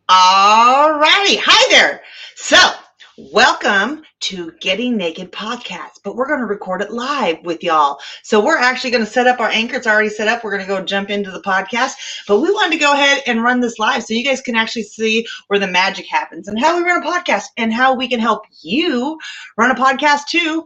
All righty. Hi there. So, welcome to Getting Naked Podcast, but we're going to record it live with y'all. So we're actually going to set up our anchor. It's already set up. We're going to go jump into the podcast, but we wanted to go ahead and run this live so you guys can actually see where the magic happens and how we run a podcast and how we can help you run a podcast too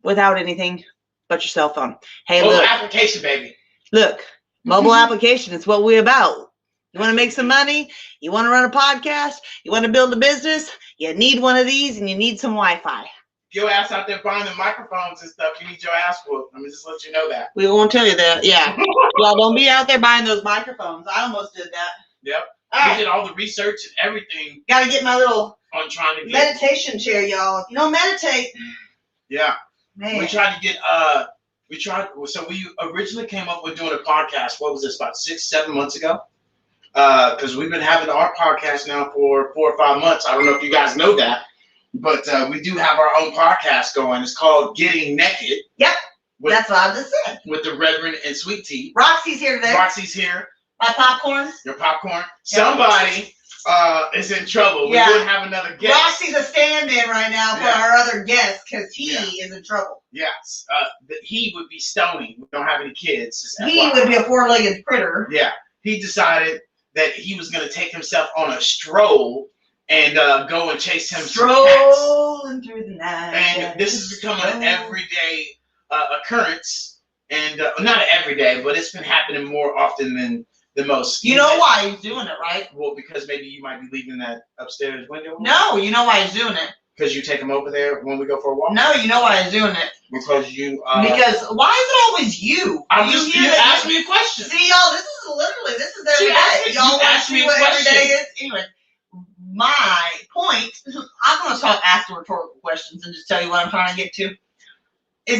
without anything but your cell phone. Hey, mobile look. Application, baby. Look, mobile application is what we're about. You want to make some money? You want to run a podcast? You want to build a business? You need one of these and you need some Wi-Fi. If your ass out there buying the microphones and stuff, you need your ass whooped. Let me just let you know that. We won't tell you that. Yeah. Y'all don't be out there buying those microphones. I almost did that. Yep. All We did all the research and everything Got to get my little on trying to get meditation chair, y'all. If you don't meditate. Yeah. Man. We tried to get so we originally came up with doing a podcast. What was this, about 6-7 months ago? Because we've been having our podcast now for 4 or 5 months. I don't know if you guys know that, but we do have our own podcast going. It's called Getting Naked. Yep. That's what I just said. With the Reverend and Sweet Tea. Roxy's here today. Roxy's here. My popcorn. Your popcorn. Somebody is in trouble. Yeah. We wouldn't have another guest. Roxy's a stand-in right now for our other guest because he is in trouble. Yes. He would be stony. We don't have any kids. Just He FYI. would be a four-legged critter. Yeah. He decided that he was going to take himself on a stroll and go and chase him some cats. Strolling through the night. And this has become an everyday occurrence. And not an everyday, but it's been happening more often than most. You know why he's doing it, right? Well, because maybe you might be leaving that upstairs window. No, you know why he's doing it. Because you take him over there when we go for a walk? No, you know why he's doing it. Because you... because why is it always you? You asked me a question. See, y'all, this is every day. Y'all want to see what every day is? Anyway, my point, I'm going to stop asking rhetorical questions and just tell you what I'm trying to get to.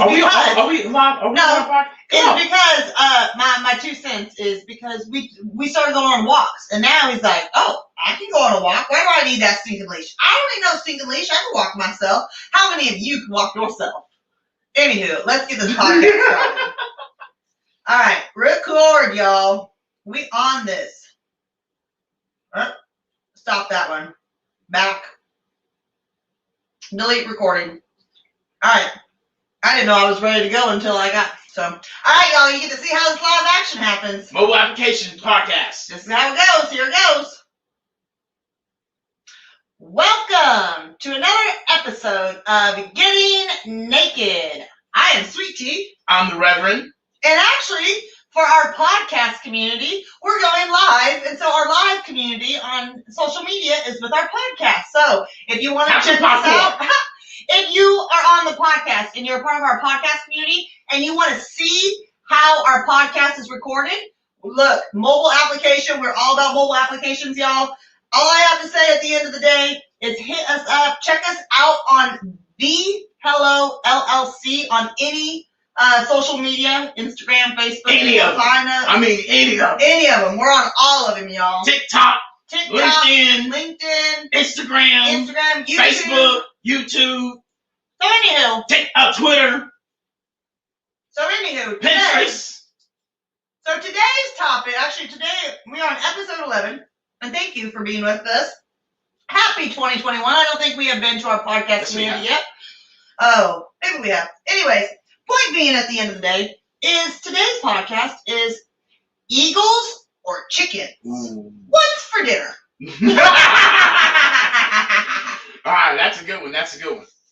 Are we live? No, it's because my 2 cents is because we started going on walks, and now he's like, oh, I can go on a walk. Why do I need that stinking leash? I don't need no stinking leash. I can walk myself. How many of you can walk yourself? Anywho, let's get this podcast started. All right, record, y'all. We on this. Stop that one. Back. Delete recording. All right. I didn't know I was ready to go until I got so. All right, y'all, you get to see how this live action happens. Mobile Application Podcast. This is how it goes. Here it goes. Welcome to another episode of Getting Naked. I am Sweet Tea. I'm the Reverend. And actually, for our podcast community, we're going live. And so our live community on social media is with our podcast. So if you want to check us out. If you are on the podcast and you're a part of our podcast community and you want to see how our podcast is recorded, look, mobile application. We're all about mobile applications, y'all. All I have to say at the end of the day is hit us up. Check us out on The Hello LLC on any social media, Instagram, Facebook. Any of them. Any of them. Any of them. We're on all of them, y'all. TikTok, LinkedIn, Instagram, YouTube. Facebook, YouTube. So anywho. Twitter. Pinterest. So today's topic, actually today we are on episode 11, and thank you for being with us. Happy 2021. I don't think we have been to our podcast community yet. Oh, maybe we have. Anyways, point being at the end of the day is today's podcast is Eagles or chicken. What's for dinner? All right, that's a good one.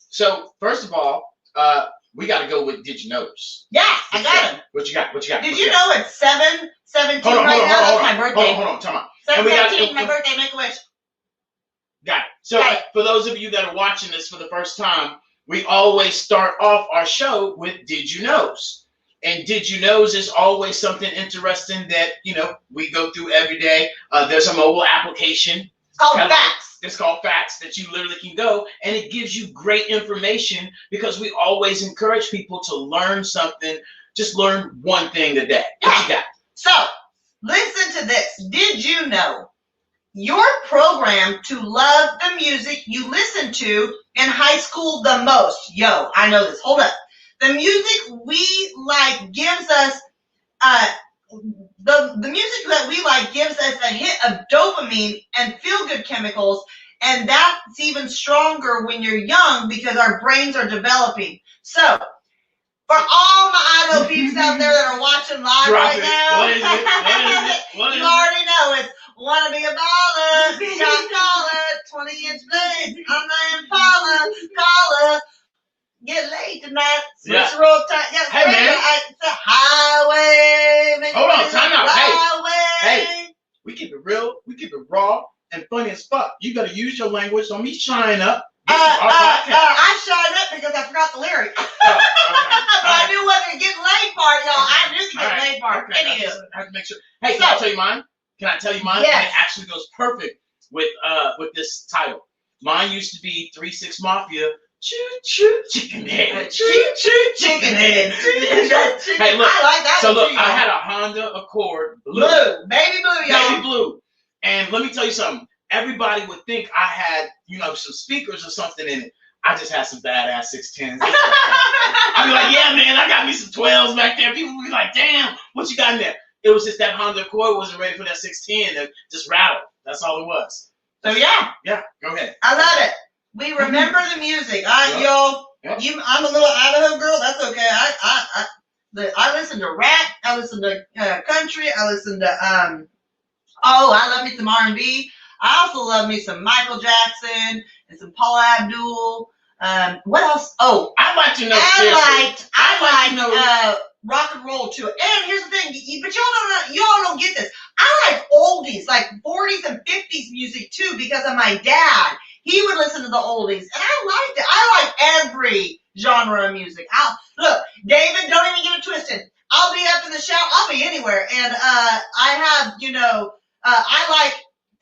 So, first of all, we got to go with Did You Notice? Yeah, I got him. What you got? Did you know it's 7/17 right now? That's my birthday. Hold on. Time out. 7/17, my birthday, make a wish. Got it. So, for those of you that are watching this for the first time, we always start off our show with Did You Knows? And Did You Knows is always something interesting that, we go through every day. There's a mobile application. It's called Facts. It's called Facts that you literally can go, and it gives you great information because we always encourage people to learn something. Just learn one thing a day. What you got? So, listen to this. Did you know you're programmed to love the music you listen to in high school the most? Yo, I know this. Hold up. The music we like gives us the music that like gives us a hit of dopamine and feel-good chemicals, and that's even stronger when you're young because our brains are developing. So, for all my Idaho peeps out there that are watching live right now, What is it? What is you it? already know it's wanna be a baller, shot caller, 20-inch blades, I'm the Impala, caller. Get laid tonight. Switch Yeah. roll time. Yeah, Hey, man. It's a highway. Maybe Hold on, it's a time out. highway. Hey. We keep it real, we keep it raw, and funny as fuck. You gotta use your language, don't be shying up. This is our podcast. I shied up because I forgot the lyric. Oh, okay. But I knew what the getting laid part, y'all. I knew the getting laid part. Okay. Anywho. I have to make sure. Hey, can I tell you mine? Can I tell you mine? Yes. And it actually goes perfect with this title. Mine used to be 3-6 Mafia. Choo choo chicken head. Choo choo chicken head. Hey, look. I like that. So one look, too, I y'all. had a Honda Accord blue, baby blue, y'all. baby blue. And let me tell you something. Everybody would think I had, some speakers or something in it. I just had some badass 610s. I'd be like, yeah, man, I got me some 12s back there. People would be like, damn, what you got in there? It was just that Honda Accord wasn't ready for that 610 to just rattle. That's all it was. So yeah, Go ahead. I love it. We remember the music. Yep. I'm a little Idaho girl. That's okay. I listen to rap. I listen to country. I listen to I love me some R&B. I also love me some Michael Jackson and some Paula Abdul. What else? Oh, I'd like to know. I like rock and roll too. And here's the thing, but y'all don't get this. I like oldies, like 40s and 50s music too, because of my dad. He would listen to the oldies, and I liked it. I like every genre of music. Look, David, don't even get it twisted. I'll be up in the shower. I'll be anywhere, and I have, I like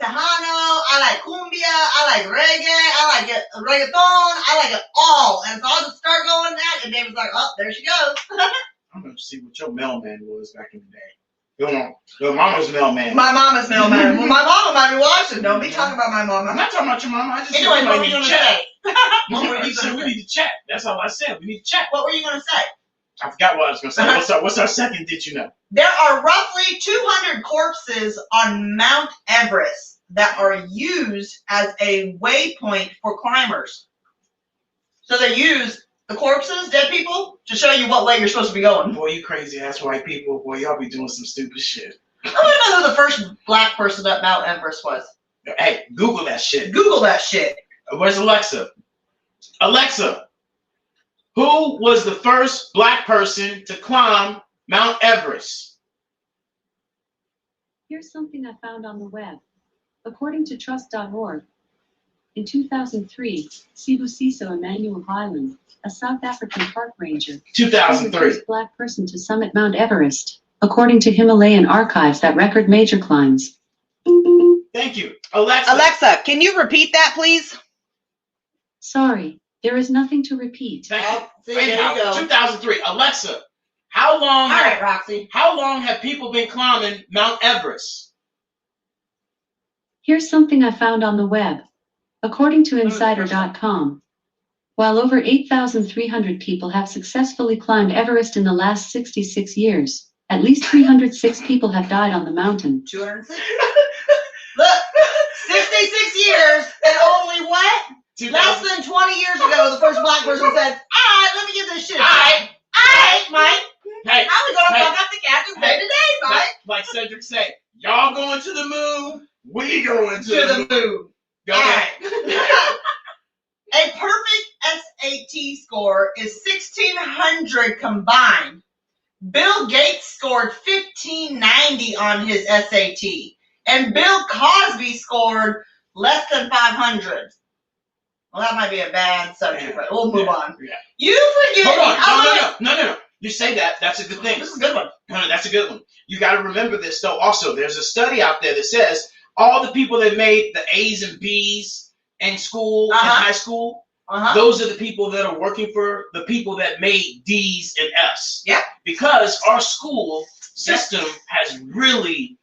Tejano, I like cumbia, I like reggae, I like reggaeton, I like it all. And so I'll just start going that, and David's like, oh, there she goes. I'm going to see what your mailman was back in the day. Your mama's mailman. My mama's mailman. Well, my mama might be watching. Don't be talking about my mama. I'm not talking about your mama. I just said Anyway, we what were need you going to to check. say? We need to check. That's all I said. We need to check. What were you going to say? I forgot what I was going to say. What's our second did you know? There are roughly 200 corpses on Mount Everest that are used as a waypoint for climbers. So they use the corpses, dead people, to show you what way you're supposed to be going. Boy, you crazy ass white people. Boy, y'all be doing some stupid shit. I want to know who the first black person up Mount Everest was. Hey, Google that shit. Google that shit. Where's Alexa? Alexa, who was the first black person to climb Mount Everest? Here's something I found on the web. According to trust.org, in 2003, Sibusiso Emmanuel Highland, a South African park ranger, was the 2003. first black person to summit Mount Everest. According to Himalayan archives that record major climbs. Thank you. Alexa. Alexa, can you repeat that, please? Sorry, there is nothing to repeat. Thank Oh, you. see, there you Anyhow, go. 2003. Alexa, how long All right, Roxy. have people been climbing Mount Everest? Here's something I found on the web. According to Insider.com, while over 8,300 people have successfully climbed Everest in the last 66 years, at least 306 people have died on the mountain. 206. Look, 66 years and only what? Less than 20 years ago, the first black person said, all right, let me get this shit. All right, Mike. Hey, How we gonna hey, fuck up the captain's day today, Mike? like Cedric said, y'all going to the moon, we going to the moon. moon. Go All ahead. right. A perfect SAT score is 1,600 combined. Bill Gates scored 1,590 on his SAT, and Bill Cosby scored less than 500. Well, that might be a bad subject, but we'll move on. Yeah. You forget. Hold on. No. You say that. That's a good thing. This is a good one. No, that's a good one. You got to remember this, though. Also, there's a study out there that says all the people that made the A's and B's in school, in high school, those are the people that are working for the people that made D's and F's. Yeah. Because our school system has really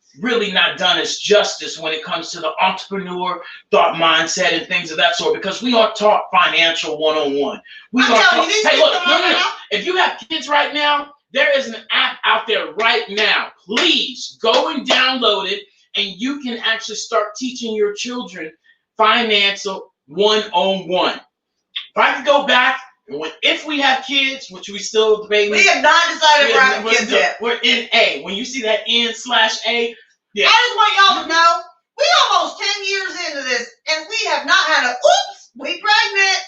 not done us justice when it comes to the entrepreneur thought mindset and things of that sort, because we aren't taught financial one-on-one. We I'm aren't telling taught, you, hey, look, no. If you have kids right now, there is an app out there right now. Please go and download it and you can actually start teaching your children financial 101. If I could go back, if we have kids, which we still debating. We have not decided we're having kids yet. We're in A. When you see that N/A, yeah. I just want y'all to know, we almost 10 years into this, and we have not had a, oops, we pregnant,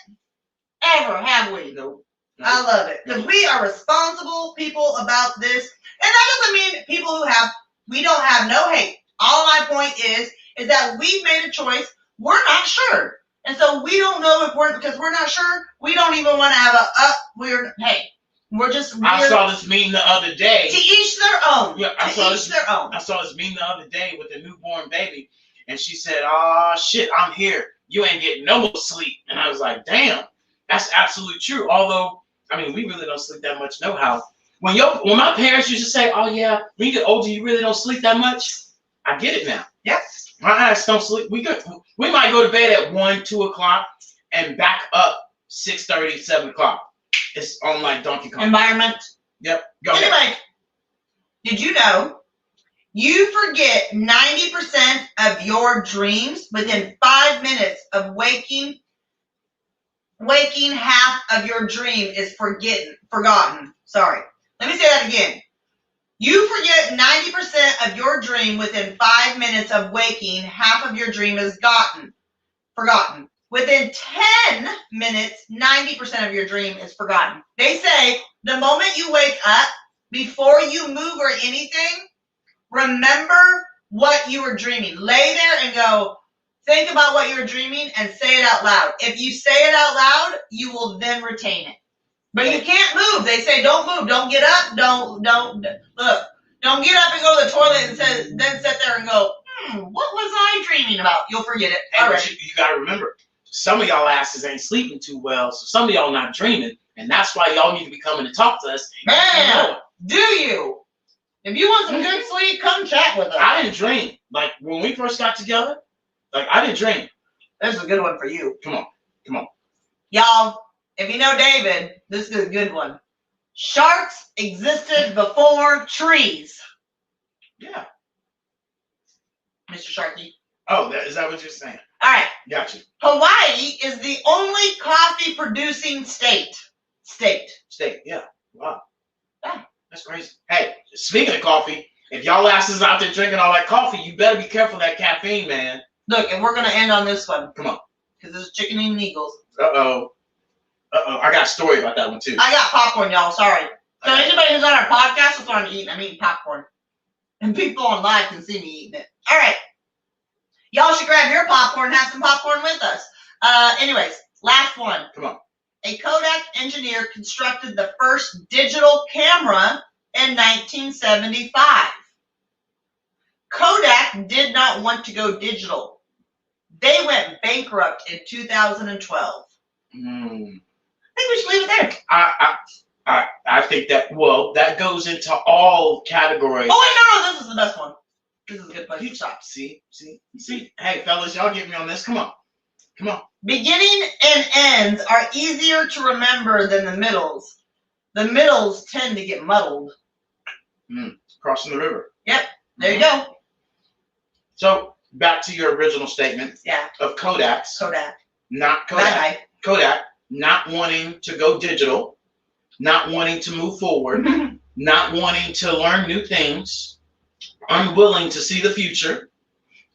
ever, have we? Nope. I love it. Because we are responsible people about this. And that doesn't mean people who have, we don't have no hate. All my point is that we've made a choice. We're not sure. And so we don't know if because we're not sure, we don't even want to have I saw this meme the other day. To each their own. Yeah, I saw this meme the other day with a newborn baby. And she said, "Oh shit, I'm here. You ain't getting no more sleep." And I was like, damn, that's absolutely true. Although, I mean, we really don't sleep that much, no how. When my parents used to say, "Oh yeah, when you get older, you really don't sleep that much," I get it now. Yep. My eyes don't sleep. We might go to bed at 1, 2 o'clock and back up 6:30, 7 o'clock. It's on like Donkey Kong. Environment. Yep. Go anyway, ahead. Did you know you forget 90% of your dreams within 5 minutes of waking? Waking, half of your dream is forgotten. Sorry. Let me say that again. You forget 90% of your dream within 5 minutes of waking, half of your dream is forgotten. Within 10 minutes, 90% of your dream is forgotten. They say the moment you wake up, before you move or anything, remember what you were dreaming. Lay there and go, think about what you were dreaming and say it out loud. If you say it out loud, you will then retain it. But you can't move. They say don't move, don't get up, don't get up and go to the toilet and then sit there and go, what was I dreaming about? You'll forget it. Hey, All right. You gotta remember, some of y'all asses ain't sleeping too well, so some of y'all not dreaming, and that's why y'all need to be coming to talk to us. Man, do you? If you want some good sleep, come chat with us. I didn't dream. Like, when we first got together, like, I didn't dream. This is a good one for you. Come on. Y'all, if you know David, this is a good one. Sharks existed before trees. Yeah. Mr. Sharky. Oh, is that what you're saying? All right. Got you. Hawaii is the only coffee-producing state. State, yeah. Wow. Yeah. That's crazy. Hey, speaking of coffee, if y'all asses out there drinking all that coffee, you better be careful of that caffeine, man. Look, and we're going to end on this one. Come on. Because this is chicken and eagles. Uh-oh. I got a story about that one, too. I got popcorn, y'all. Sorry. So anybody who's on our podcast, that's what I'm eating. I'm eating popcorn. And people on live can see me eating it. All right. Y'all should grab your popcorn and have some popcorn with us. Anyways, last one. Come on. A Kodak engineer constructed the first digital camera in 1975. Kodak did not want to go digital. They went bankrupt in 2012. I think we should leave it there. I think that goes into all categories. Oh, wait, no, this is the best one. This is a good place to stop. See. Hey, fellas, y'all get me on this. Come on. Beginning and ends are easier to remember than the middles. The middles tend to get muddled. Crossing the river. Yep, there you go. So, back to your original statement. Yeah. Of Kodak's. Kodak. Not Kodak. Bye-bye. Kodak not wanting to go digital, not wanting to move forward, not wanting to learn new things, unwilling to see the future,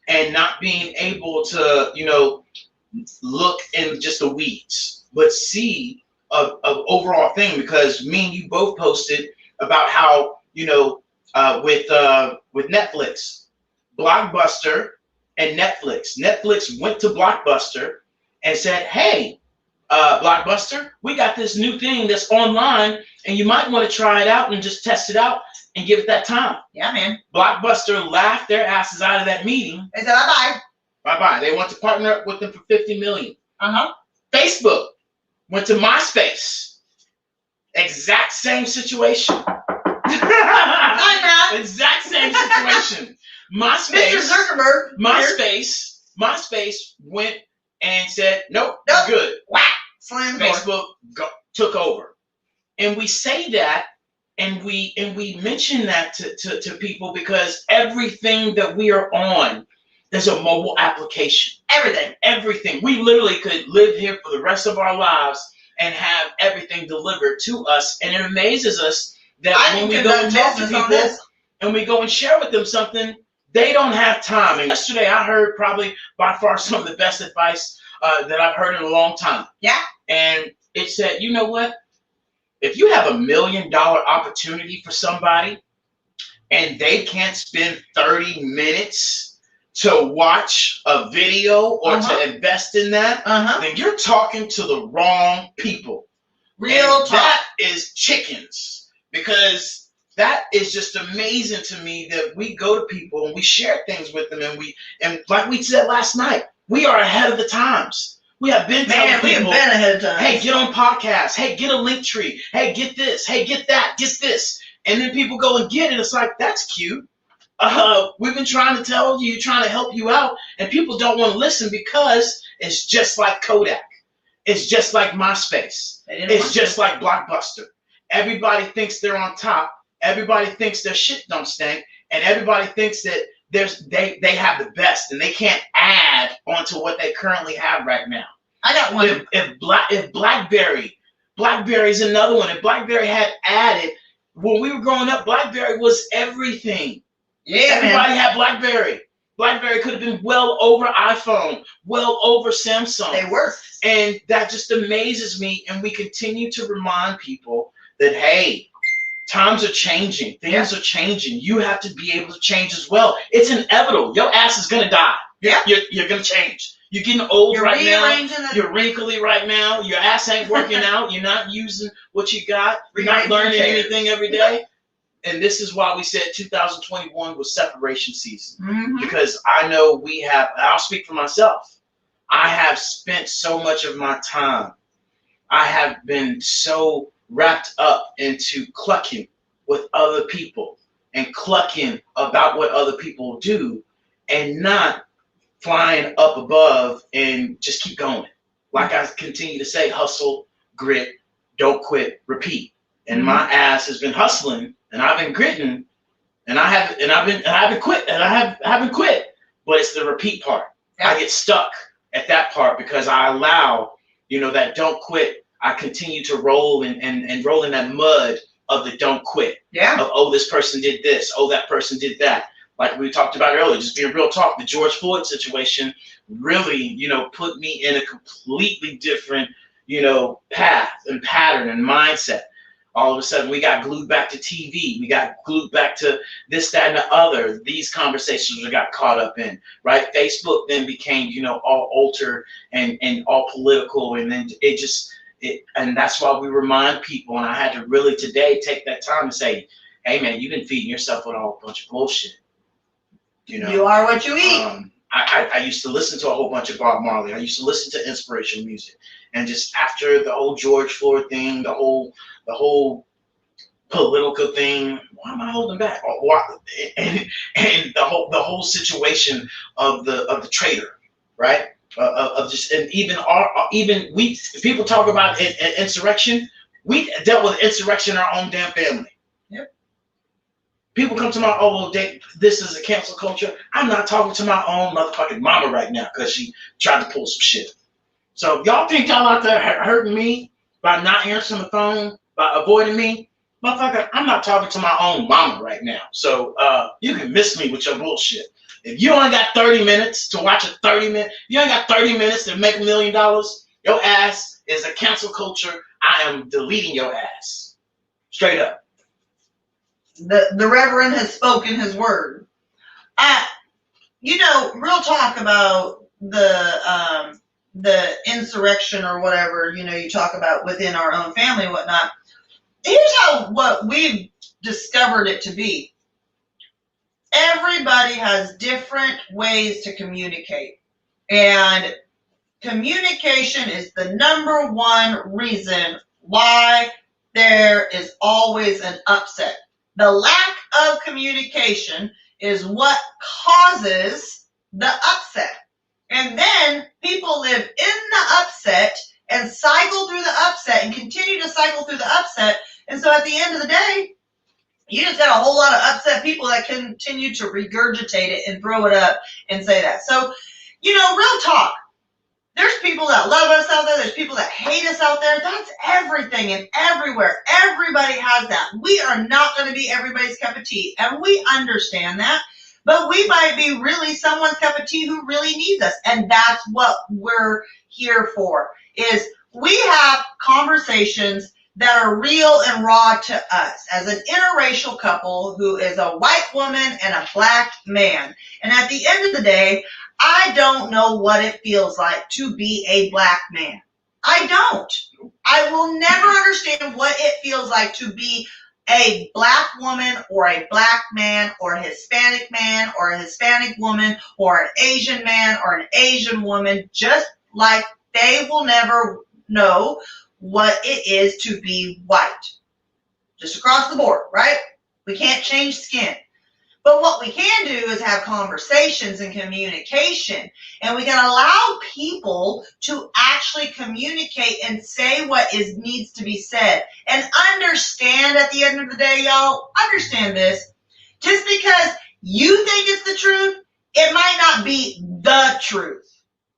and not being able to, look in just the weeds, but see a overall thing. Because me and you both posted about how, with Netflix, Blockbuster and Netflix. Netflix went to Blockbuster and said, hey, Blockbuster, we got this new thing that's online, and you might want to try it out and just test it out and give it that time. Yeah, man. Blockbuster laughed their asses out of that meeting. They said bye-bye. Bye-bye. They want to partner up with them for $50 million. Uh-huh. Facebook went to MySpace. Exact same situation. Exact same situation. Mr. Zuckerberg. MySpace went and said, nope. Good. Whack. Slam the door. Facebook took over. And we say that And we mention that to people because everything that we are on is a mobile application. Everything. We literally could live here for the rest of our lives and have everything delivered to us. And it amazes us that when we go and talk to people and we go and share with them something, they don't have time. And yesterday I heard probably by far some of the best advice that I've heard in a long time. Yeah. And it said, you know what? If you have $1 million opportunity for somebody and they can't spend 30 minutes to watch a video or to invest in that, then you're talking to the wrong people. Real talk. That is chickens, because that is just amazing to me that we go to people and we share things with them, and like we said last night, we are ahead of the times. We have been telling people, been ahead of time. Hey, get on podcasts. Hey, get a link tree. Hey, get this. Hey, get that. Get this. And then people go and get it. It's like, that's cute. We've been trying to tell you, trying to help you out, and people don't want to listen because it's just like Kodak. It's just like MySpace. It's just like Blockbuster. Everybody thinks they're on top. Everybody thinks their shit don't stink, and everybody thinks that they have the best, and they can't add onto what they currently have right now. I got one. If BlackBerry's another one. If BlackBerry had added, when we were growing up, BlackBerry was everything. Yeah, everybody had BlackBerry. BlackBerry could have been well over iPhone, well over Samsung. They were. And that just amazes me. And we continue to remind people that, hey, times are changing. Things are changing. You have to be able to change as well. It's inevitable. Your ass is going to die. Yeah. You're going to change. You're getting old right now. You're wrinkly right now. Your ass ain't working out. You're not using what you got. You're not learning anything every day. And this is why we said 2021 was separation season. Because I know I'll speak for myself. I have spent so much of my time. I have been so wrapped up into clucking with other people and clucking about what other people do, and not flying up above and just keep going. Like I continue to say, hustle, grit, don't quit, repeat. And my ass has been hustling, and I've been gritting, and I haven't quit. But it's the repeat part. Yeah. I get stuck at that part because I allow, that don't quit. I continue to roll and roll in that mud of the don't quit. Yeah. Of, oh, this person did this. Oh, that person did that. Like we talked about earlier, just being real talk, the George Floyd situation really, put me in a completely different, path and pattern and mindset. All of a sudden, we got glued back to TV. We got glued back to this, that, and the other. These conversations we got caught up in, right? Facebook then became, all altered and all political. And then and that's why we remind people. And I had to really today take that time and say, hey, man, you've been feeding yourself with a whole bunch of bullshit. You are what you eat. I used to listen to a whole bunch of Bob Marley. I used to listen to inspirational music. And just after the whole George Floyd thing, the whole political thing, why am I holding back? And the whole situation of the traitor, right? Of just, and people talk about insurrection. We dealt with insurrection in our own damn family. Yep. People come to my this is a cancel culture. I'm not talking to my own motherfucking mama right now because she tried to pull some shit. So y'all think y'all out there hurting me by not answering the phone, by avoiding me? Motherfucker, I'm not talking to my own mama right now. So you can miss me with your bullshit. If you only got 30 minutes to watch you ain't got 30 minutes to make $1 million, your ass is a cancel culture. I am deleting your ass. Straight up. The Reverend has spoken his word. Real talk about the insurrection or whatever, you talk about within our own family and whatnot. Here's what we've discovered it to be. Everybody has different ways to communicate. And communication is the number one reason why there is always an upset. The lack of communication is what causes the upset. And then people live in the upset and cycle through the upset and continue to cycle through the upset. And so at the end of the day, You just got a whole lot of upset people that continue to regurgitate it and throw it up and say that. So, real talk. There's people that love us out there. There's people that hate us out there. That's everything and everywhere. Everybody has that. We are not going to be everybody's cup of tea, and we understand that. But we might be really someone's cup of tea who really needs us, and that's what we're here for, is we have conversations that are real and raw to us as an interracial couple who is a white woman and a black man. And at the end of the day, I don't know what it feels like to be a black man. I don't. I will never understand what it feels like to be a black woman or a black man or a Hispanic man or a Hispanic woman or an Asian man or an Asian woman, just like they will never know what it is to be white. Just across the board, right? We can't change skin. But what we can do is have conversations and communication, and we can allow people to actually communicate and say what needs to be said. And understand at the end of the day, y'all, understand this. Just because you think it's the truth, it might not be the truth.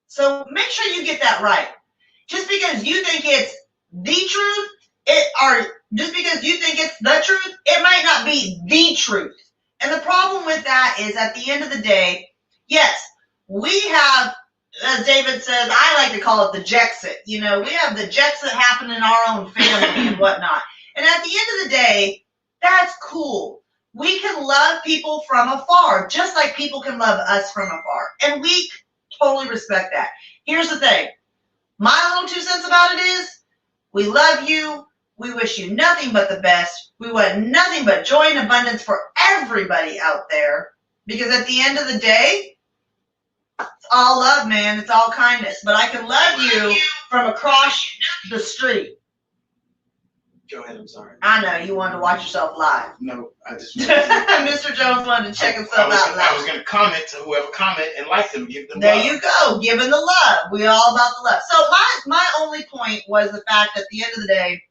So make sure you get that right. Just because you think it's the truth, just because you think it's the truth, it might not be the truth. And the problem with that is, at the end of the day, yes, we have, as David says, I like to call it the Jexit. We have the Jexit happen in our own family and whatnot. And at the end of the day, that's cool. We can love people from afar, just like people can love us from afar. And we totally respect that. Here's the thing. My little 2 cents about it is, we love you. We wish you nothing but the best. We want nothing but joy and abundance for everybody out there. Because at the end of the day, it's all love, man. It's all kindness. But I can love you from across the street. Go ahead, I'm sorry. I know, you wanted to watch yourself live. No, I just Mr. Jones wanted to check himself out live. I was going to comment to whoever comment and like them, give them there love. You go, giving the love. We're all about the love. So my only point was the fact that at the end of the day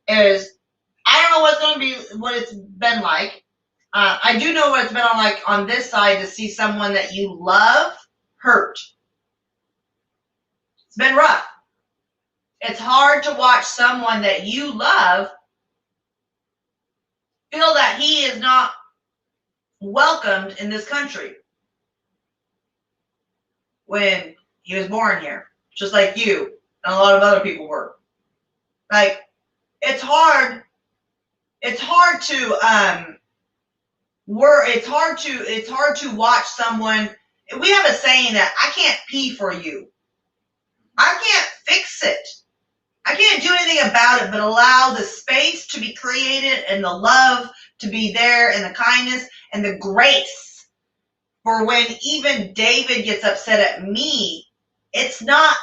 is, I don't know what it's been like. I do know what it's been like on this side to see someone that you love hurt. It's been rough. It's hard to watch someone that you love feel that he is not welcomed in this country when he was born here, just like you and a lot of other people were. Like, it's hard to watch someone. We have a saying that I can't pee for you. I can't fix it. I can't do anything about it but allow the space to be created and the love to be there and the kindness and the grace. For when even David gets upset at me, it's not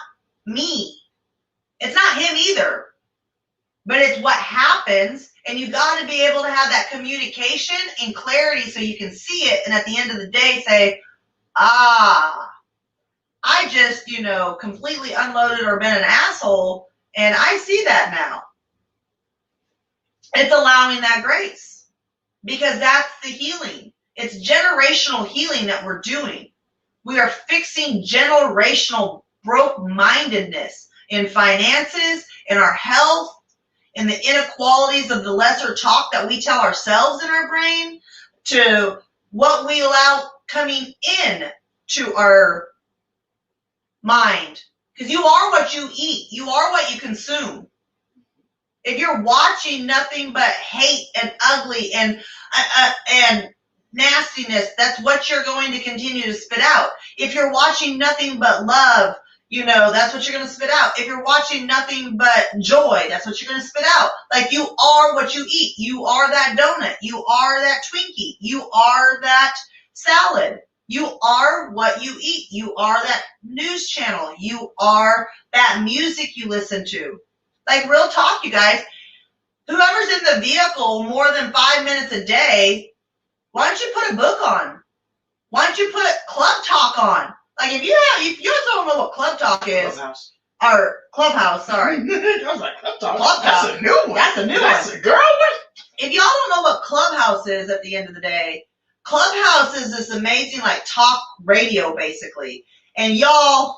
me. It's not him either. But it's what happens, and you got to be able to have that communication and clarity so you can see it, and at the end of the day say, I just, completely unloaded or been an asshole, and I see that now. It's allowing that grace, because that's the healing. It's generational healing that we're doing. We are fixing generational broke-mindedness in finances, in our health, in the inequalities of the lesser talk that we tell ourselves in our brain, to what we allow coming in to our mind. Because you are what you eat. You are what you consume. If you're watching nothing but hate and ugly and nastiness, that's what you're going to continue to spit out. If you're watching nothing but love, that's what you're going to spit out. If you're watching nothing but joy, that's what you're going to spit out. Like, you are what you eat. You are that donut. You are that Twinkie. You are that salad. You are what you eat. You are that news channel. You are that music you listen to. Like, real talk, you guys. Whoever's in the vehicle more than 5 minutes a day, why don't you put a book on? Why don't you put Club Talk on? Like, if you don't know what Club Talk is, Clubhouse, sorry. I was like, Club Talk? Clubhouse. That's a new one. That's a new one. That's a girl one? if y'all don't know what Clubhouse is at the end of the day, Clubhouse is this amazing like talk radio basically. And y'all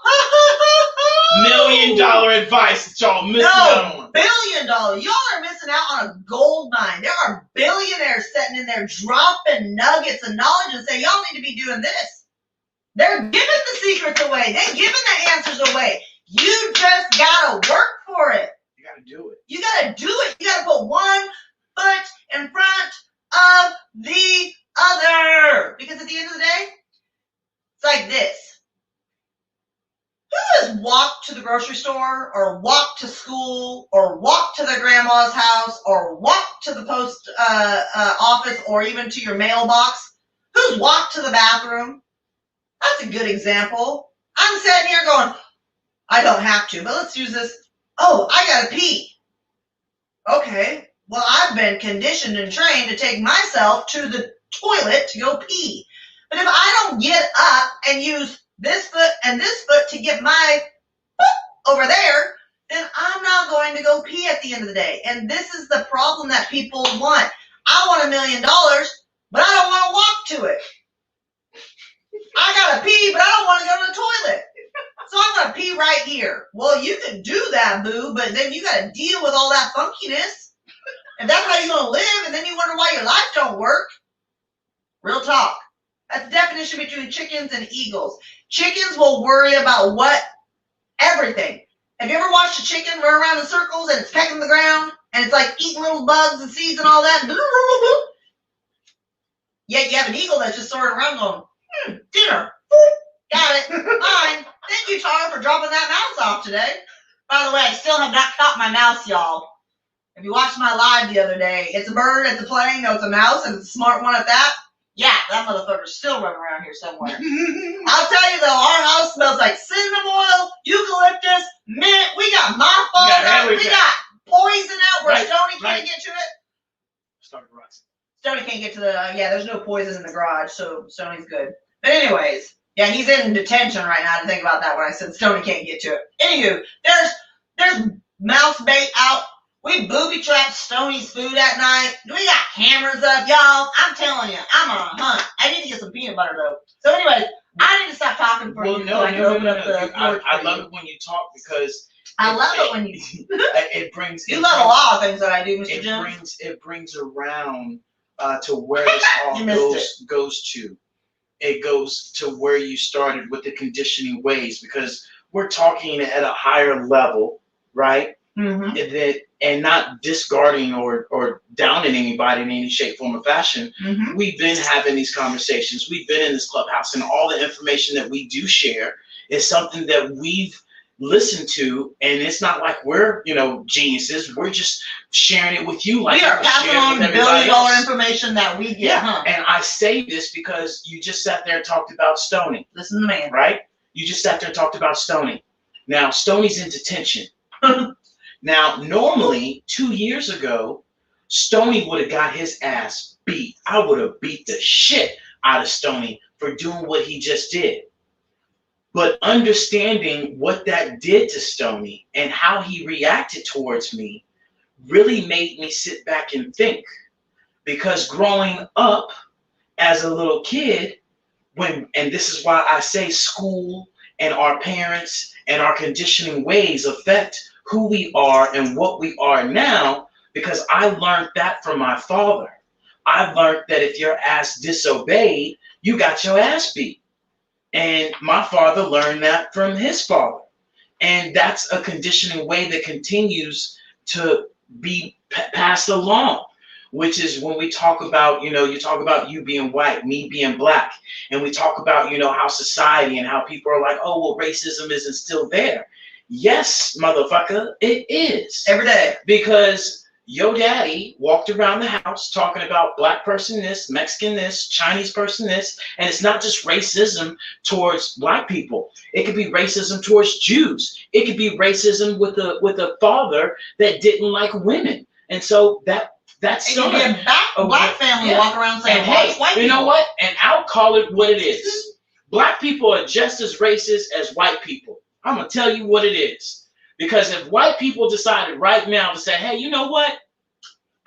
$1 million advice that y'all missing out on. $1 billion. Y'all are missing out on a gold mine. There are billionaires sitting in there dropping nuggets of knowledge and saying, y'all need to be doing this. They're giving the secrets away. They're giving the answers away. You just gotta work for it. You gotta do it. You gotta do it. You gotta put one foot in front of the other. Because at the end of the day, it's like this. Who has walked to the grocery store or walked to school or walked to their grandma's house or walked to the post office or even to your mailbox? Who's walked to the bathroom? That's a good example. I'm sitting here going, I don't have to, but let's use this. Oh, I gotta pee. Okay, well, I've been conditioned and trained to take myself to the toilet to go pee. But if I don't get up and use this foot and this foot to get my foot over there, then I'm not going to go pee at the end of the day. And this is the problem that people want. I want $1 million, but I don't want to walk to it. I gotta pee, but I don't want to go to the toilet. So I'm gonna pee right here. Well, you can do that, boo, but then you gotta deal with all that funkiness. If that's how you're gonna live, and then you wonder why your life don't work. Real talk. That's the definition between chickens and eagles. Chickens will worry about what? Everything. Have you ever watched a chicken run around in circles and it's pecking the ground? And it's like eating little bugs and seeds and all that. Yet you have an eagle that's just soaring around going, dinner. Got it. Fine. Thank you, Tara, for dropping that mouse off today. By the way, I still have not caught my mouse, y'all. If you watched my live the other day, it's a bird, it's a plane, no, it's a mouse, and it's a smart one at that. Yeah, that motherfucker's still running around here somewhere. I'll tell you though, our house smells like cinnamon oil, eucalyptus, mint. We got mothballs. We got poison out where Stoney can't get to it. Stoney can't get to the, there's no poison in the garage, so Stoney's good. But anyways, yeah, he's in detention right now to think about that when I said Stoney can't get to it. Anywho, there's mouse bait out. We booby trapped Stoney's food at night. We got cameras up, y'all. I'm telling you, I'm on a hunt. I need to get some peanut butter though. So anyways, I need to stop talking for you so I can open up the floor. I love it when you talk because I love it when you it brings you love a lot of things that I do, Mr. Jones. It brings around to where this all goes to. It goes to where you started with the conditioning ways, because we're talking at a higher level, right? Mm-hmm. And not discarding or downing anybody in any shape, form, or fashion. Mm-hmm. We've been having these conversations. We've been in this clubhouse, and all the information that we do share is something that we've listened to, and it's not like we're geniuses. We're just sharing it with you. Like we are passing on $1 billion information that we get. Yeah, and I say this because you just sat there and talked about Stoney. Listen to the man, right? You just sat there and talked about Stoney. Now Stoney's in detention. Now, normally, 2 years ago, Stoney would have got his ass beat. I would have beat the shit out of Stoney for doing what he just did. But understanding what that did to Stoney and how he reacted towards me really made me sit back and think. Because growing up as a little kid, and this is why I say school and our parents and our conditioning ways affect who we are and what we are now, because I learned that from my father. I learned that if your ass disobeyed, you got your ass beat. And my father learned that from his father. And that's a conditioning way that continues to be passed along, which is when we talk about, you talk about you being white, me being black, and we talk about, how society and how people are like, oh, well, racism isn't still there. Yes, motherfucker, it is. Every day. Because your daddy walked around the house talking about black person this, Mexican this, Chinese person this, and it's not just racism towards black people. It could be racism towards Jews. It could be racism with a father that didn't like women. And so that's so a black family walk around saying, hey, white people. You know what? And I'll call it what it is. Black people are just as racist as white people. I'm going to tell you what it is. Because if white people decided right now to say, hey, you know what?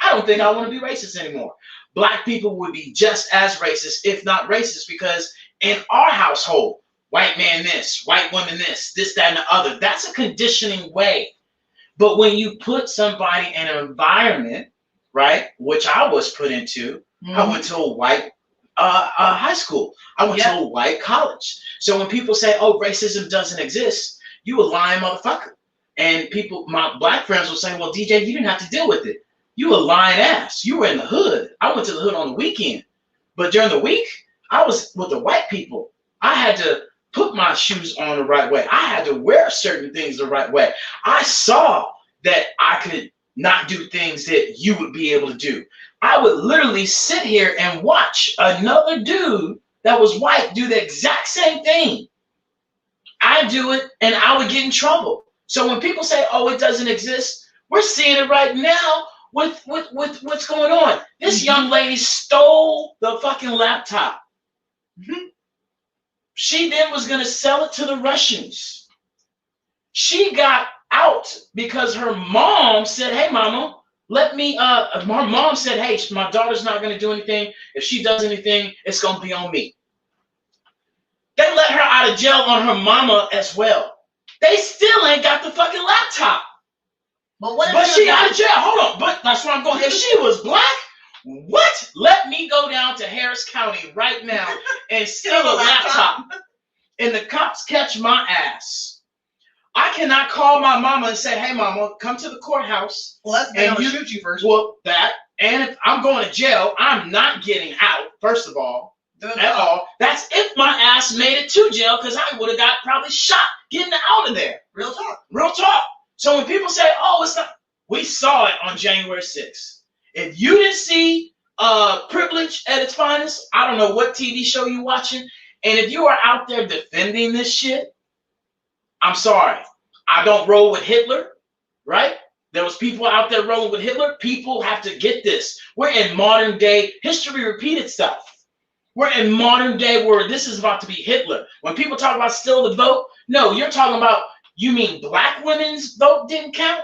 I don't think I want to be racist anymore. Black people would be just as racist, if not racist, because in our household, white man this, white woman this, that, and the other, that's a conditioning way. But when you put somebody in an environment, right, which I was put into, I went to a white high school. I went to a white college. So when people say, oh, racism doesn't exist, you a lying motherfucker. And people, my black friends will say, well, DJ, you didn't have to deal with it. You a lying ass. You were in the hood. I went to the hood on the weekend. But during the week, I was with the white people. I had to put my shoes on the right way. I had to wear certain things the right way. I saw that I could not do things that you would be able to do. I would literally sit here and watch another dude that was white do the exact same thing. I do it and I would get in trouble. So when people say, oh, it doesn't exist, we're seeing it right now with what's going on. This young lady stole the fucking laptop. She then was going to sell it to the Russians. She got out because her mom said, hey, mama, let me, her mom said, hey, my daughter's not going to do anything. If she does anything, it's going to be on me. They let her out of jail on her mama as well. They still ain't got the fucking laptop. But she out of jail. Hold on. But that's where I'm going. If she was black, what? Let me go down to Harris County right now and steal a laptop. And the cops catch my ass. I cannot call my mama and say, hey, mama, come to the courthouse. Well, that's going to shoot you first. Well, that. And if I'm going to jail, I'm not getting out, first of all. At all. That's if my ass made it to jail, because I would have got probably shot getting out of there. Real talk. Real talk. So when people say, oh, it's not, we saw it on January 6th. If you didn't see privilege at its finest, I don't know what TV show you're watching. And if you are out there defending this shit, I'm sorry. I don't roll with Hitler, right? There was people out there rolling with Hitler. People have to get this. We're in modern day history repeated stuff. We're in modern day where this is about to be Hitler. When people talk about still the vote, no, you're talking about, you mean black women's vote didn't count?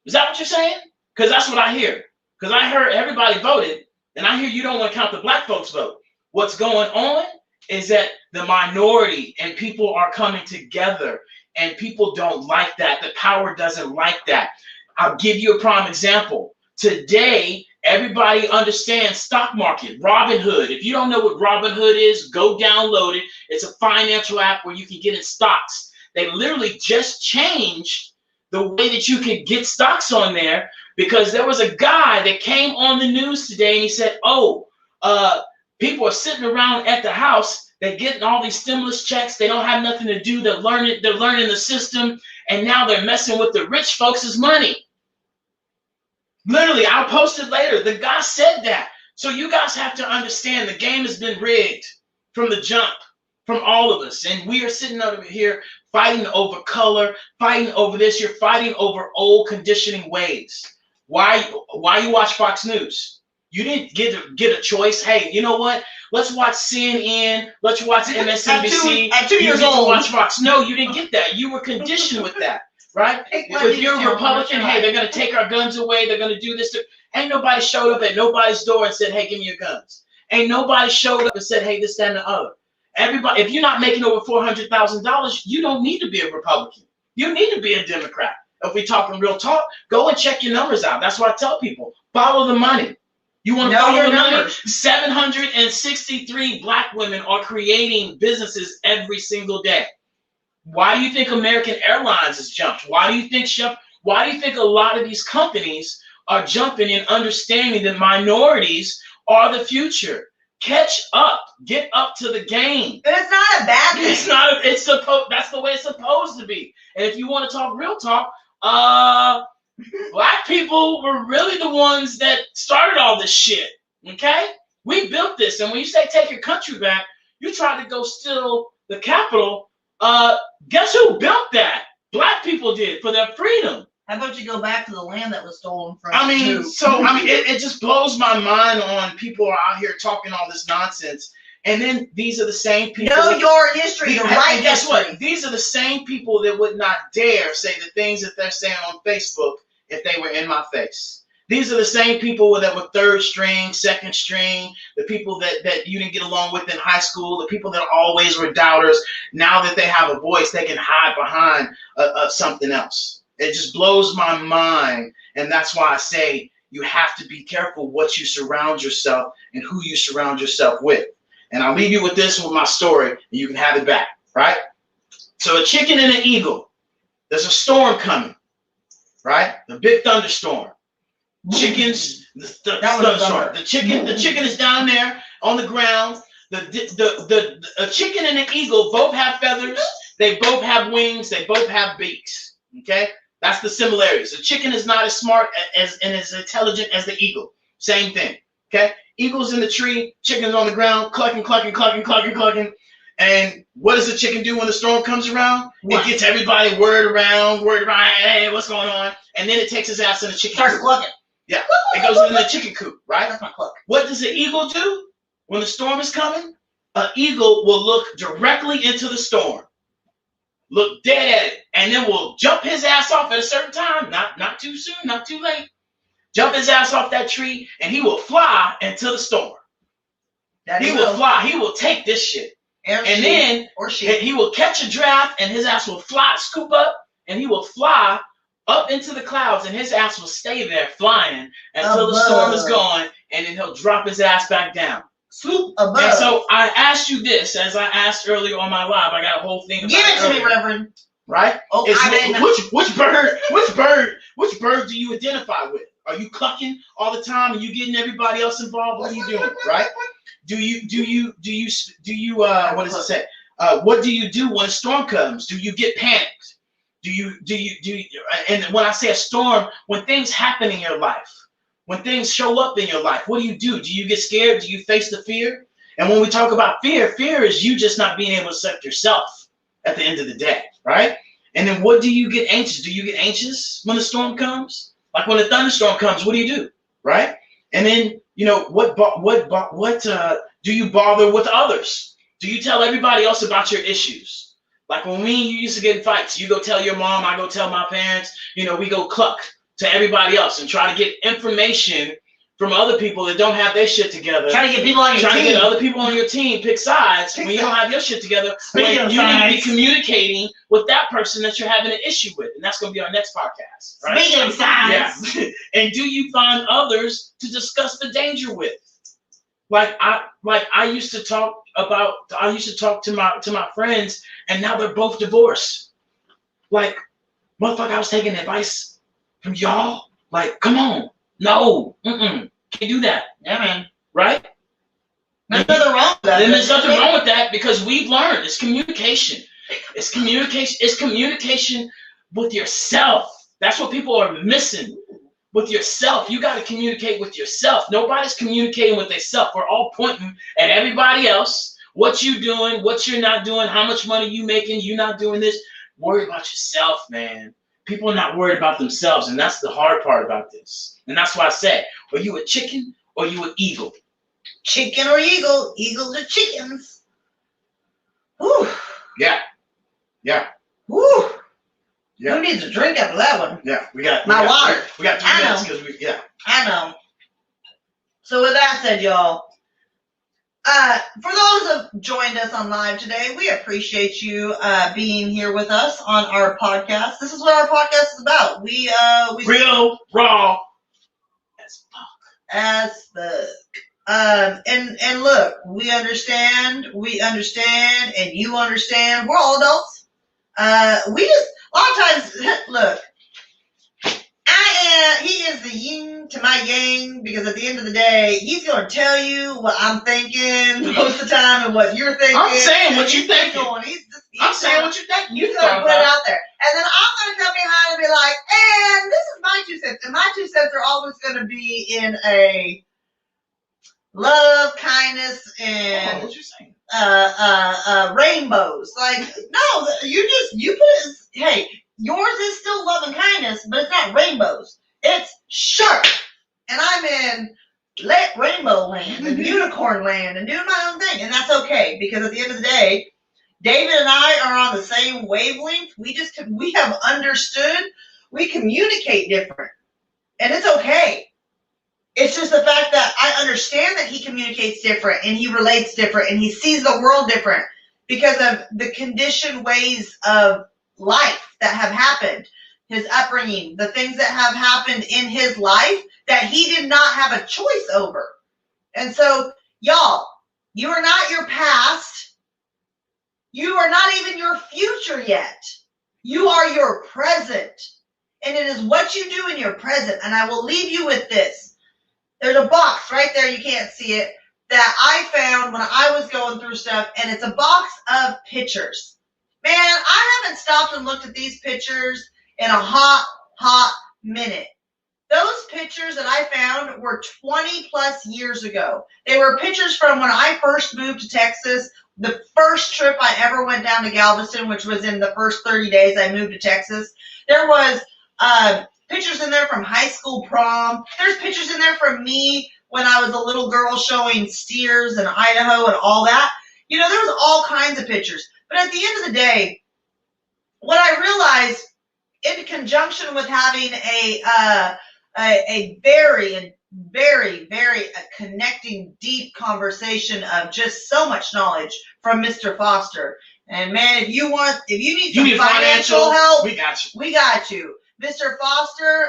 Is that what you're saying? Because that's what I hear. Because I heard everybody voted, and I hear you don't want to count the black folks' vote. What's going on is that the minority and people are coming together, and people don't like that. The power doesn't like that. I'll give you a prime example. Today, everybody understands stock market, Robinhood. If you don't know what Robinhood is, go download it. It's a financial app where you can get in stocks. They literally just changed the way that you could get stocks on there, because there was a guy that came on the news today and he said, oh, people are sitting around at the house. They're getting all these stimulus checks. They don't have nothing to do. They're learning the system. And now they're messing with the rich folks' money. Literally, I'll post it later. The guy said that. So you guys have to understand the game has been rigged from the jump, from all of us. And we are sitting over here fighting over color, fighting over this. You're fighting over old conditioning ways. Why you watch Fox News? You didn't get a choice. Hey, you know what? Let's watch CNN. Let's watch MSNBC. At 2 years old. Watch Fox. No, you didn't get that. You were conditioned with that, right? If you're a Republican, hey, they're going to take our guns away. They're going to do this. Ain't nobody showed up at nobody's door and said, hey, give me your guns. Ain't nobody showed up and said, hey, this, that, and the other. Everybody, if you're not making over $400,000, you don't need to be a Republican. You need to be a Democrat. If we're talking real talk, go and check your numbers out. That's what I tell people. Follow the money. You want to follow the money? 763 black women are creating businesses every single day. Why do you think American Airlines has jumped? Why do you think a lot of these companies are jumping and understanding that minorities are the future? Catch up. Get up to the game. But it's not a bad thing. It's not. That's the way it's supposed to be. And if you want to talk real talk, black people were really the ones that started all this shit. Okay, we built this. And when you say take your country back, you tried to go steal the Capitol. Guess who built that? Black people did, for their freedom. How about you go back to the land that was stolen from you? It just blows my mind on people are out here talking all this nonsense. And then these are the same people. Know your history, your right. Guess what? These are the same people that would not dare say the things that they're saying on Facebook if they were in my face. These are the same people that were third string, second string, the people that you didn't get along with in high school, the people that always were doubters. Now that they have a voice, they can hide behind something else. It just blows my mind. And that's why I say you have to be careful what you surround yourself and who you surround yourself with. And I'll leave you with this, with my story, and you can have it back, right? So a chicken and an eagle. There's a storm coming, right? The big thunderstorm. Chickens, the thunderstorm. The chicken is down there on the ground. A chicken and an eagle both have feathers. They both have wings. They both have beaks. Okay, that's the similarities. The chicken is not as smart and as intelligent as the eagle. Same thing. Okay, eagle's in the tree, chicken's on the ground, clucking, clucking, clucking, clucking, clucking. And what does the chicken do when the storm comes around? What? It gets everybody word around, hey, what's going on? And then it takes his ass in the chicken coop. Clucking. Yeah, it goes in the chicken coop, right? That's my cluck. What does the eagle do when the storm is coming? An eagle will look directly into the storm, look dead at it, and then will jump his ass off at a certain time, not too soon, not too late. Jump his ass off that tree, and he will fly into the storm. He will fly. He will take this shit. And then he will catch a draft, and his ass will fly, scoop up, and he will fly up into the clouds, and his ass will stay there flying until the storm is gone, and then he'll drop his ass back down. Swoop above. And so I asked you this, as I asked earlier on my live. I got a whole thing about Give it to me, Reverend. Right? Oh, which bird do you identify with? Are you clucking all the time? Are you getting everybody else involved? What are you doing? Right? Do you what does it say? What do you do when a storm comes? Do you get panicked? Do you and when I say a storm, when things happen in your life, when things show up in your life, what do? Do you get scared? Do you face the fear? And when we talk about fear is you just not being able to accept yourself at the end of the day, right? And then what do you get anxious? Do you get anxious when the storm comes? Like when the thunderstorm comes, what do you do, right? And then, what do you bother with others? Do you tell everybody else about your issues? Like when you used to get in fights, you go tell your mom, I go tell my parents, we go cluck to everybody else and try to get information from other people that don't have their shit together. Trying to get people on your team. Trying to get other people on your team pick sides when you don't have your shit together. When you need to be communicating with that person that you're having an issue with. And that's going to be our next podcast. Right? Speaking of sides. Yeah. And do you find others to discuss the danger with? I used to talk to my friends, and now they're both divorced. Like, motherfucker, I was taking advice from y'all. Like, come on. No. Can't do that. Yeah, man. Right? There's nothing wrong with that. Then there's nothing wrong with that because we've learned it's communication. It's communication. It's communication with yourself. That's what people are missing. With yourself. You got to communicate with yourself. Nobody's communicating with themselves. We're all pointing at everybody else. What you doing, what you're not doing, how much money you making, you not doing this. Worry about yourself, man. People are not worried about themselves, and that's the hard part about this. And that's why I say, are you a chicken or are you an eagle? Chicken or eagle? Eagles or chickens? Whew. Yeah. Whew. Yeah. Who needs a drink after that one? Yeah, we got water. We got 2 minutes because I know. So with that said, y'all, for those who have joined us on live today, we appreciate you being here with us on our podcast. This is what our podcast is about. We real raw as fuck. And look, we understand, and you understand. We're all adults. We just a lot of times look. He is the yin to my yang because at the end of the day, he's going to tell you what I'm thinking most of the time and what you're thinking. I'm saying what you're thinking. I'm saying what you're thinking. He's going to put it out there. And then I'm going to come behind and be like, and this is my 2 cents. And my 2 cents are always going to be in a love, kindness, and what you saying? Rainbows. Like, no, you put it, hey, yours is still love and kindness, but it's not rainbows. It's sharp. And I'm in rainbow land and unicorn land and doing my own thing. And that's okay because at the end of the day, David and I are on the same wavelength. We have understood. We communicate different. And it's okay. It's just the fact that I understand that he communicates different and he relates different and he sees the world different because of the conditioned ways of life that have happened, his upbringing, the things that have happened in his life that he did not have a choice over. And so, y'all, you are not your past. You are not even your future yet. You are your present. And it is what you do in your present. And I will leave you with this. There's a box right there, you can't see it, that I found when I was going through stuff, and it's a box of pictures. Man, I haven't stopped and looked at these pictures in a hot minute. Those pictures that I found were 20 plus years ago. They were pictures from when I first moved to Texas, the first trip I ever went down to Galveston, which was in the first 30 days I moved to Texas. There was pictures in there from high school prom. There's pictures in there from me when I was a little girl showing steers in Idaho and all that. You know, there was all kinds of pictures. But at the end of the day, what I realized in conjunction with having a very connecting, deep conversation of just so much knowledge from Mr. Foster. And man, if you need some financial help, we got you. We got you. Mr. Foster,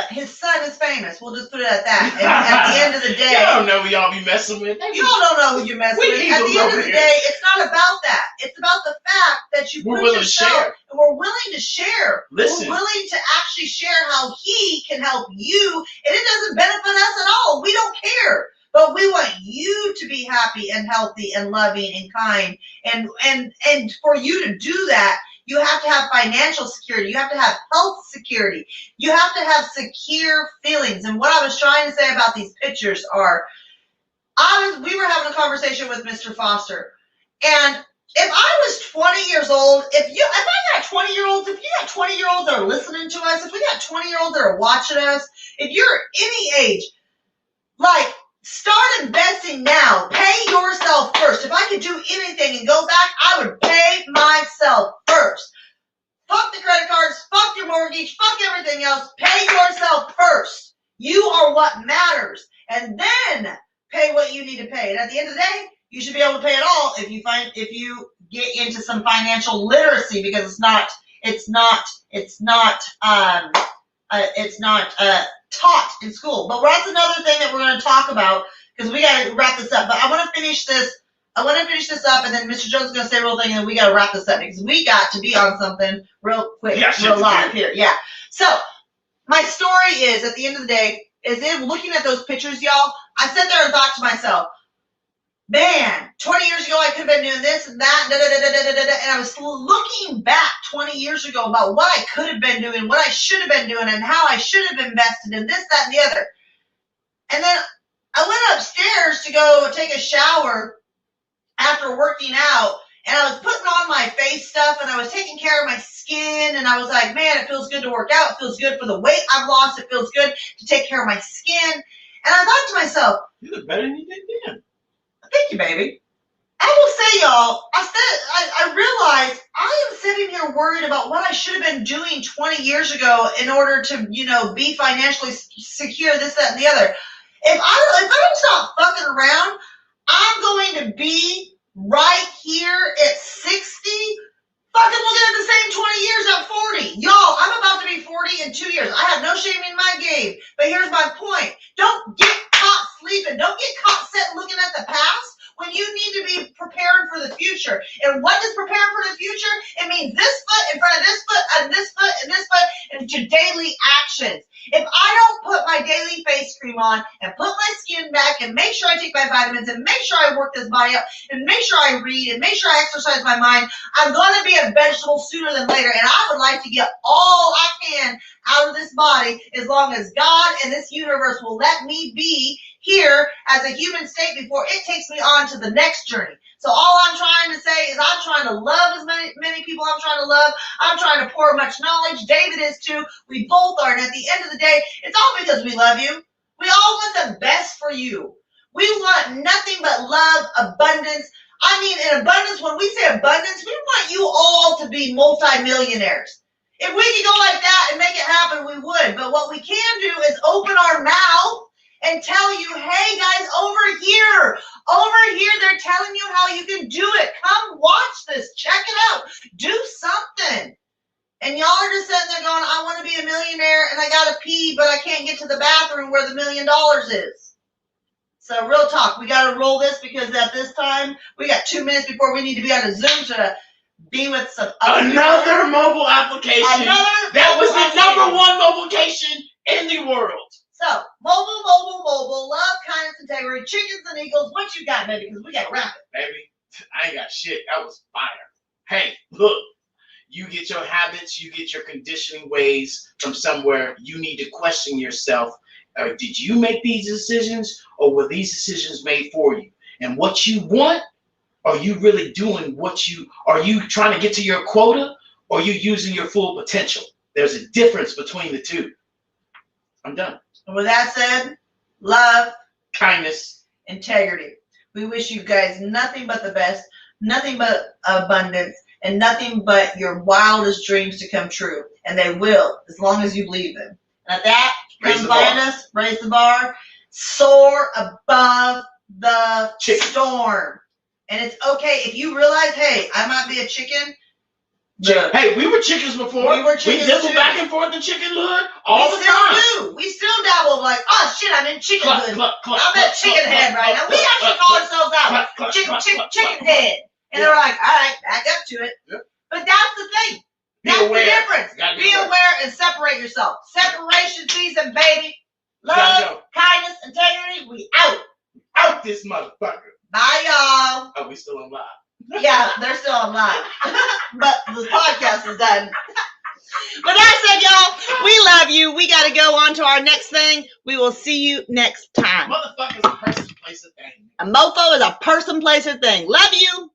his son is famous. We'll just put it at that. And at the end of the day, y'all don't know who y'all be messing with. Y'all don't know who you're messing with. At the end of the day, it's not about that. It's about the fact that you put yourself, and we're willing to share. Listen. We're willing to actually share how he can help you, and it doesn't benefit us at all. We don't care. But we want you to be happy and healthy and loving and kind. And for you to do that, you have to have financial security. You have to have health security. You have to have secure feelings. And what I was trying to say about these pictures are, we were having a conversation with Mr. Foster. And if I was 20 years old, if I got 20-year-olds, if you got 20-year-olds that are listening to us, if we got 20-year-olds that are watching us, if you're any age, like, start investing now. Pay yourself first. If I could do anything and go back, I would pay myself first. Fuck the credit cards, fuck your mortgage, fuck everything else. Pay yourself first. You are what matters. And then pay what you need to pay. And at the end of the day, you should be able to pay it all if you get into some financial literacy, because it's not taught in school. But that's another thing that we're going to talk about, because we got to wrap this up. But I want to finish this up, and then Mr. Jones is going to say a real thing, and then we got to wrap this up, because we got to be on something real quick, real live here. Yeah. So my story is, at the end of the day, is in looking at those pictures, y'all, I sat there and thought to myself, man, 20 years ago I could have been doing this and that, and I was looking back 20 years ago about what I could have been doing, what I should have been doing, and how I should have invested in this, that, and the other. And then I went upstairs to go take a shower after working out, and I was putting on my face stuff, and I was taking care of my skin, and I was like, man, it feels good to work out. It feels good for the weight I've lost. It feels good to take care of my skin. And I thought to myself, you look better than you did then. Thank you, baby. I will say, y'all, I realized I am sitting here worried about what I should have been doing 20 years ago in order to, be financially secure, this, that, and the other. If I don't stop fucking around, I'm going to be right here at 60, fucking looking at the same 20 years at 40. Y'all, I'm about to be 40 in 2 years. I have no shame in my game. But here's my point. Don't get caught sleeping. Don't get caught sitting looking at the past when you need to be preparing for the future. And what does preparing for the future? It means this foot in front of this foot and this foot and this foot into daily actions. If I don't put my daily face cream on and put my skin back and make sure I take my vitamins and make sure I work this body up and make sure I read and make sure I exercise my mind, I'm going to be a vegetable sooner than later. And I would like to get all I can out of this body as long as God and this universe will let me be here as a human state before it takes me on to the next journey. So all I'm trying to say is I'm trying to love as many people I'm trying to love. I'm trying to pour much knowledge. David is too. We both are. And at the end of the day, it's all because we love you. We all want the best for you. We want nothing but love, abundance. I mean, in abundance, when we say abundance, we want you all to be multimillionaires. If we could go like that and make it happen, we would. But what we can do is open our mouth and tell you, hey guys, over here, they're telling you how you can do it. Come watch this, check it out, do something. And y'all are just sitting there going, I want to be a millionaire and I gotta pee, but I can't get to the bathroom where the $1 million is. So real talk, we gotta roll this because at this time, we got 2 minutes before we need to be on a Zoom to be with some another mobile application. That was the number one mobilecation in the world. So, mobile, love, kindness, integrity, chickens and eagles. What you got, baby? Because we got to wrap it. Baby, I ain't got shit. That was fire. Hey, look, you get your habits, you get your conditioning ways from somewhere. You need to question yourself. Did you make these decisions or were these decisions made for you? And what you want, are you really doing are you trying to get to your quota or are you using your full potential? There's a difference between the two. I'm done. And with that said, love, kindness, integrity. We wish you guys nothing but the best, nothing but abundance, and nothing but your wildest dreams to come true. And they will, as long as you believe them. And at that, come find us, raise the bar, soar above the storm. And it's okay if you realize, hey, I might be a chicken. Hey, we were chickens before. We dabble back and forth in chickenhood all the time. We still dabble like, oh shit, I'm in chickenhood. I'm at chicken head right now. We actually call ourselves out. Chicken head. And they're like, all right, back up to it. Yep. But that's the thing. That's the difference. Be aware and separate yourself. Separation season, baby. Love, kindness, integrity. We out. Out this motherfucker. Bye, y'all. Oh, we still on live. Yeah, they're still on live. But the podcast is done. But that's it, y'all. We love you. We got to go on to our next thing. We will see you next time. Motherfucker's a person, place, a thing. A mofo is a person, place, or thing. Love you.